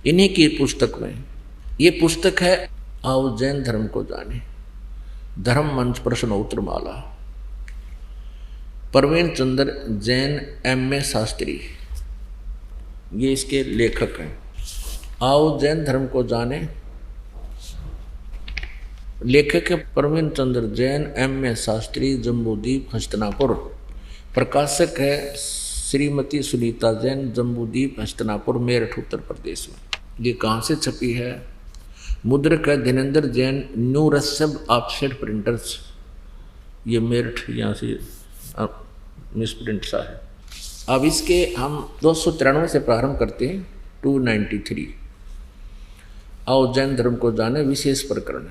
इन्हीं की पुस्तक में, ये पुस्तक है आओ जैन धर्म को जाने, धर्म मंच प्रश्नोत्तर माला, प्रवीण चंद्र जैन M.A. शास्त्री, ये इसके लेखक हैं। आओ जैन धर्म को जाने, लेखक है प्रवीण चंद्र जैन M.A. शास्त्री, जम्बूद्वीप हस्तिनापुर। प्रकाशक है श्रीमती सुनीता जैन, जम्बूद्वीप हस्तिनापुर, मेरठ उत्तर प्रदेश में। ये कहाँ से छपी है? मुद्रक है Dhirendra Jain, new Rishabh offset printers, ये मेरठ, यहाँ से मिस प्रिंट सा है। अब इसके हम 293 से प्रारंभ करते हैं, 293। आओ जैन धर्म को जाने, विशेष प्रकरण।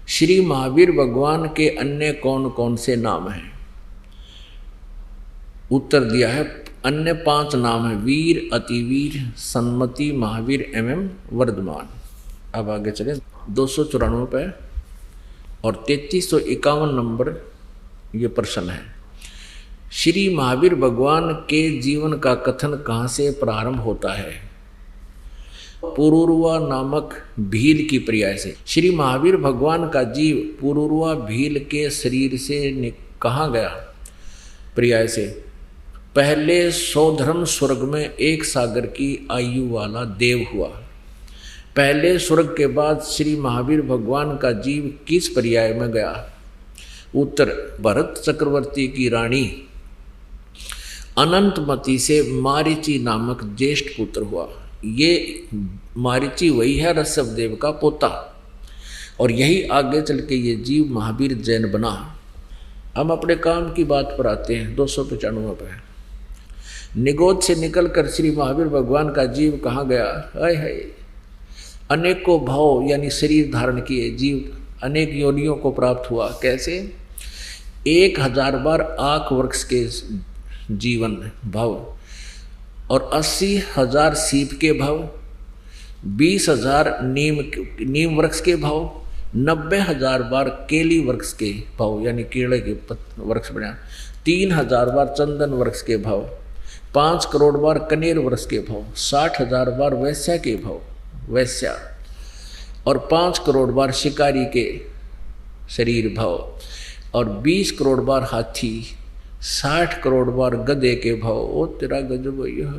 श्री महावीर भगवान के अन्य कौन कौन से नाम हैं? उत्तर दिया है अन्य 5 नाम है, वीर, अतिवीर, सन्मति, महावीर एवं वर्धमान। अब आगे चले 294 पे और 3351 नंबर ये प्रश्न है। श्री महावीर भगवान के जीवन का कथन कहाँ से प्रारंभ होता है? पुरुरवा नामक भील की पर्याय से। श्री महावीर भगवान का जीव पुरुरवा भील के शरीर से कहाँ गया? पर्याय से। पहले सौधर्म स्वर्ग में 1 सागर की आयु वाला देव हुआ। पहले स्वर्ग के बाद श्री महावीर भगवान का जीव किस पर्याय में गया? उत्तर, भरत चक्रवर्ती की रानी अनंतमती से मारीची नामक ज्येष्ठ पुत्र हुआ। ये मारीची वही है ऋषभदेव का पोता, और यही आगे चल के ये जीव महावीर जैन बना। हम अपने काम की बात पर आते हैं 295 पर। निगोद से निकलकर श्री महावीर भगवान का जीव कहाँ गया? हाय हाय, अनेकों भाव यानी शरीर धारण किए जीव अनेक योनियों को प्राप्त हुआ। कैसे? 1000 बार आँख वृक्ष के जीवन भाव, और 80,000 सीप के भाव, 20,000 नीम वृक्ष के भाव, 90,000 बार केली वृक्ष के भाव यानी केले के वृक्ष बना, 3,000 बार चंदन वृक्ष के भाव, 5 करोड़ बार कनेर वृक्ष के भाव, 60,000 बार वैश्या के भाव वैश्या, और 5 करोड़ बार शिकारी के शरीर भाव, और 20 करोड़ बार हाथी, 60 करोड़ बार गधे के भाव। ओ तेरा गजब यह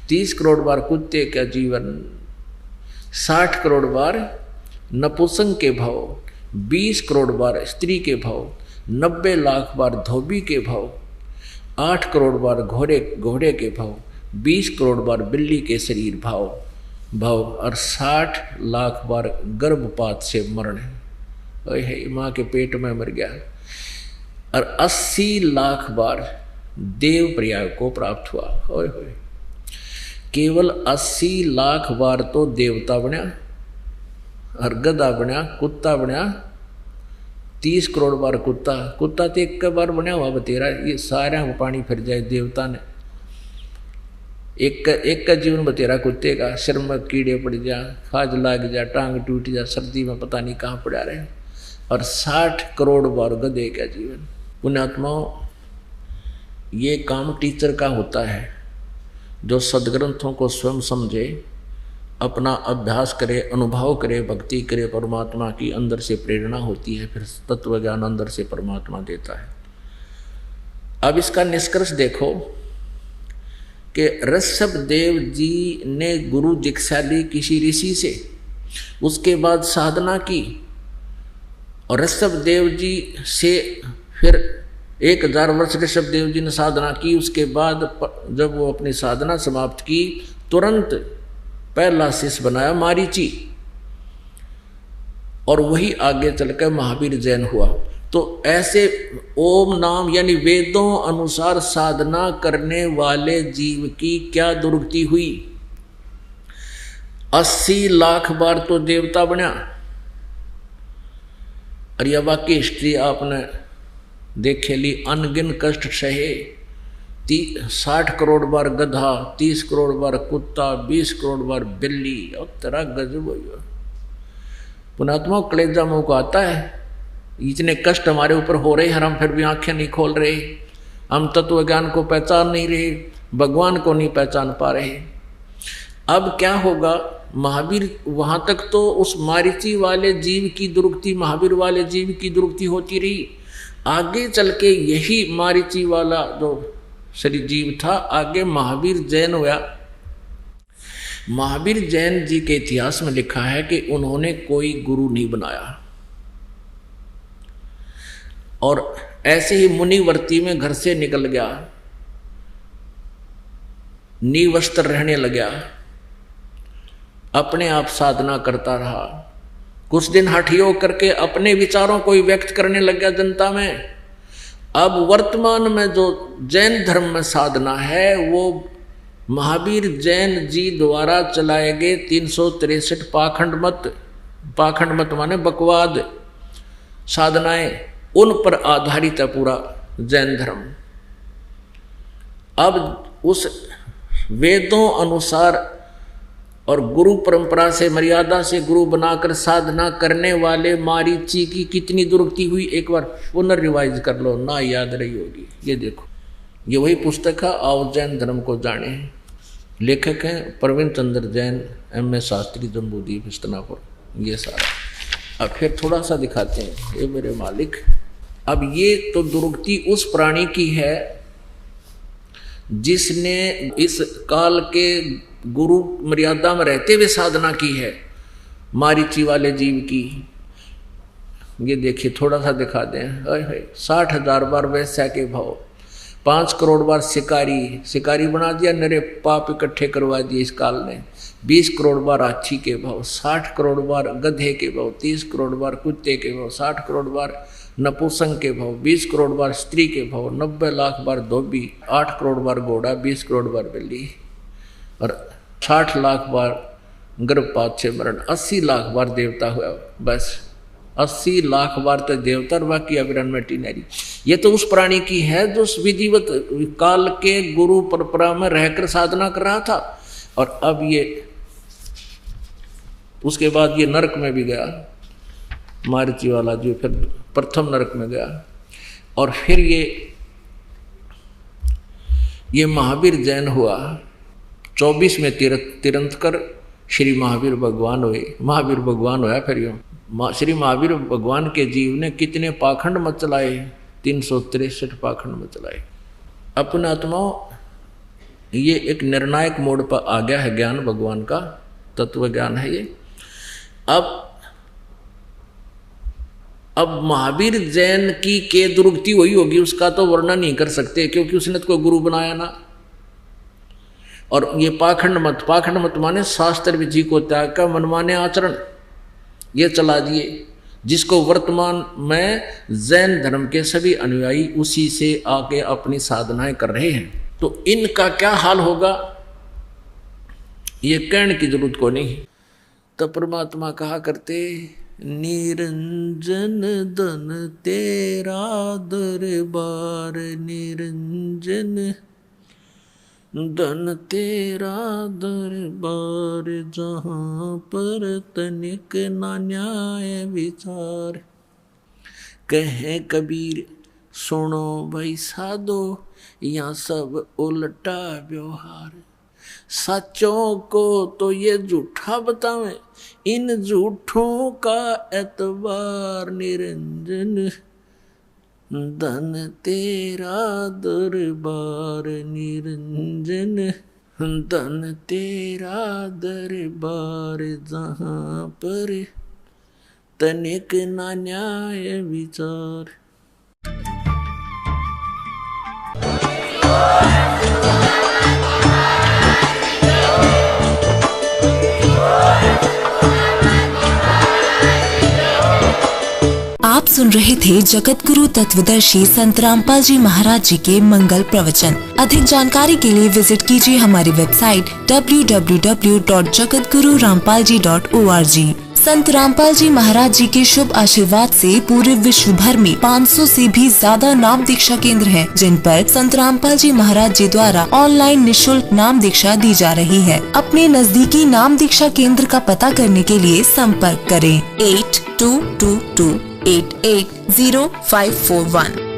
30 करोड़ बार कुत्ते का जीवन, 60 करोड़ बार नपुंसक के भाव, 20 करोड़ बार स्त्री के भाव, 90 लाख बार धोबी के भाव, 8 करोड़ बार घोड़े के भाव, 20 करोड़ बार बिल्ली के शरीर भाव, और 60 लाख बार गर्भपात से मरण है, माँ के पेट में मर गया, और 80 लाख बार देव पर्याय को प्राप्त हुआ। होय होय, केवल 80 लाख बार तो देवता बना, और गधा बना, कुत्ता बना, 30 करोड़ बार कुत्ता तो एक बार बना हुआ बतेरा। ये सारा पानी फिर जाए देवता ने, एक का जीवन बतेरा कुत्ते का, सिर में कीड़े पड़ जा, खाज लाग जा, टांग टूट जा, सर्दी में पता नहीं कहाँ पड़ा रहे, और 60 करोड़ बार गधे का जीवन। पुण्यात्माओं, ये काम टीचर का होता है, जो सदग्रंथों को स्वयं समझे, अपना अभ्यास करे, अनुभव करे, भक्ति करे, परमात्मा की अंदर से प्रेरणा होती है, फिर तत्व ज्ञान अंदर से परमात्मा देता है। अब इसका निष्कर्ष देखो कि ऋषभदेव जी ने गुरु दीक्षा ली किसी ऋषि से, उसके बाद साधना की, और ऋषभदेव जी से फिर 1000 वर्ष ऋषभदेव जी ने साधना की। उसके बाद जब वो अपनी साधना समाप्त की, तुरंत पहला शिष्य बनाया मारीची, और वही आगे चलकर महावीर जैन हुआ। तो ऐसे ओम नाम यानी वेदों अनुसार साधना करने वाले जीव की क्या दुर्गति हुई। 80 लाख बार तो देवता बना। और यह वाकई हिस्ट्री आपने देखे ली, अनगिन कष्ट सहे। 60 करोड़ बार गधा, 30 करोड़ बार कुत्ता, 20 करोड़ बार बिल्ली, और तेरा गजब हो। पुणात्मा कलेजा मुंह को आता है, इतने कष्ट हमारे ऊपर हो रहे हैं, हम फिर भी आंखें नहीं खोल रहे, हम तत्व ज्ञान को पहचान नहीं रहे, भगवान को नहीं पहचान पा रहे। अब क्या होगा, महावीर वहां तक तो उस मारीची वाले जीव की दुर्गति, महावीर वाले जीव की दुर्गति होती रही। आगे चल के यही मारीची वाला जो शरीर जीव था, आगे महावीर जैन हुआ। महावीर जैन जी के इतिहास में लिखा है कि उन्होंने कोई गुरु नहीं बनाया, और ऐसे ही मुनिवर्ती में घर से निकल गया, निवस्त्र रहने लगा, अपने आप साधना करता रहा। कुछ दिन हठी होकर के अपने विचारों को ही व्यक्त करने लग गया जनता में। अब वर्तमान में जो जैन धर्म में साधना है, वो महावीर जैन जी द्वारा चलाए गए 363 पाखंड मत माने बकवाद साधनाएं, उन पर आधारित है पूरा जैन धर्म। अब उस वेदों अनुसार और गुरु परंपरा से, मर्यादा से गुरु बनाकर साधना करने वाले मारीची की कितनी दुर्गति हुई, एक बार पुनर्रिवाइज कर लो, ना याद रही होगी। ये देखो, ये वही पुस्तक है, आओ जैन धर्म को जाने। लेखक हैं प्रवीण चंद्र जैन, M.A. शास्त्री, जम्बूद्वीप, हस्तिनापुर। ये सारा अब फिर थोड़ा सा दिखाते हैं, ये मेरे मालिक। अब ये तो दुर्गति उस प्राणी की है जिसने इस काल के गुरु मर्यादा में रहते हुए साधना की है, मारीची वाले जीव की। ये देखिए, थोड़ा सा दिखा दें। 60,000 बार वैश्या के भाव, 5 करोड़ बार शिकारी बना दिया, नरे पाप इकट्ठे करवा दिए इस काल ने। 20 करोड़ बार हाथी के भाव, 60 करोड़ बार गधे के भाव, 30 करोड़ बार कुत्ते के भाव, 60 करोड़ बार नपुंसक के भाव, 20 करोड़ बार स्त्री के भाव, 90 लाख बार धोबी, 8 करोड़ बार घोड़ा, 20 करोड़ बार बिल्ली, और 60 लाख बार गर्भपात से मरण, 80 लाख बार देवता हुआ। बस 80 लाख बार तो देवता, और बाकी अविरन में टीनरी। ये तो उस प्राणी की है जो विधिवत काल के गुरु परंपरा में रहकर साधना कर रहा था। और अब ये उसके बाद ये नरक में भी गया, मारीची वाला जो फिर प्रथम नरक में गया। और फिर ये महावीर जैन हुआ। 24 में तीर्थंकर श्री महावीर भगवान हुए। महावीर भगवान होया फिर यूँ। श्री महावीर भगवान के जीव ने कितने पाखंड मत चलाए, 363 पाखंड मत चलाए। अपने आत्माओं, ये एक निर्णायक मोड़ पर आ गया है ज्ञान, भगवान का तत्व ज्ञान है ये। अब महावीर जैन की के दुर्गति हुई होगी, उसका तो वर्णन नहीं कर सकते, क्योंकि उसने तो कोई गुरु बनाया ना। और ये पाखंड मत माने शास्त्र विधि को त्याग कर मनमाने आचरण ये चला दिए, जिसको वर्तमान में जैन धर्म के सभी अनुयायी उसी से आके अपनी साधनाएं कर रहे हैं। तो इनका क्या हाल होगा ये कहने की जरूरत को नहीं। तो परमात्मा कहा करते, निरंजन धन तेरा दरबार, निरंजन धन तेरा दरबार, जहाँ पर तनिक ना न्याय विचार। कहे कबीर सुनो भाई साधो, यहाँ सब उल्टा व्यवहार। सच्चों को तो ये झूठा बतावे, इन झूठों का एतबार। निरंजन धन तेरा दरबार, निरंजन धन तेरा दरबार, जहाँ पर तनिक ना न्याय विचार। सुन रहे थे जगत गुरु तत्वदर्शी संत रामपाल जी महाराज जी के मंगल प्रवचन। अधिक जानकारी के लिए विजिट कीजिए हमारी वेबसाइट www.jagatgururampalji.org। संत रामपाल जी महाराज जी के शुभ आशीर्वाद से पूरे विश्व भर में 500 से भी ज्यादा नाम दीक्षा केंद्र हैं, जिन पर संत रामपाल जी महाराज जी द्वारा ऑनलाइन निशुल्क नाम दीक्षा दी जा रही है। अपने नजदीकी नाम दीक्षा केंद्र का पता करने के लिए संपर्क करें 8222880541।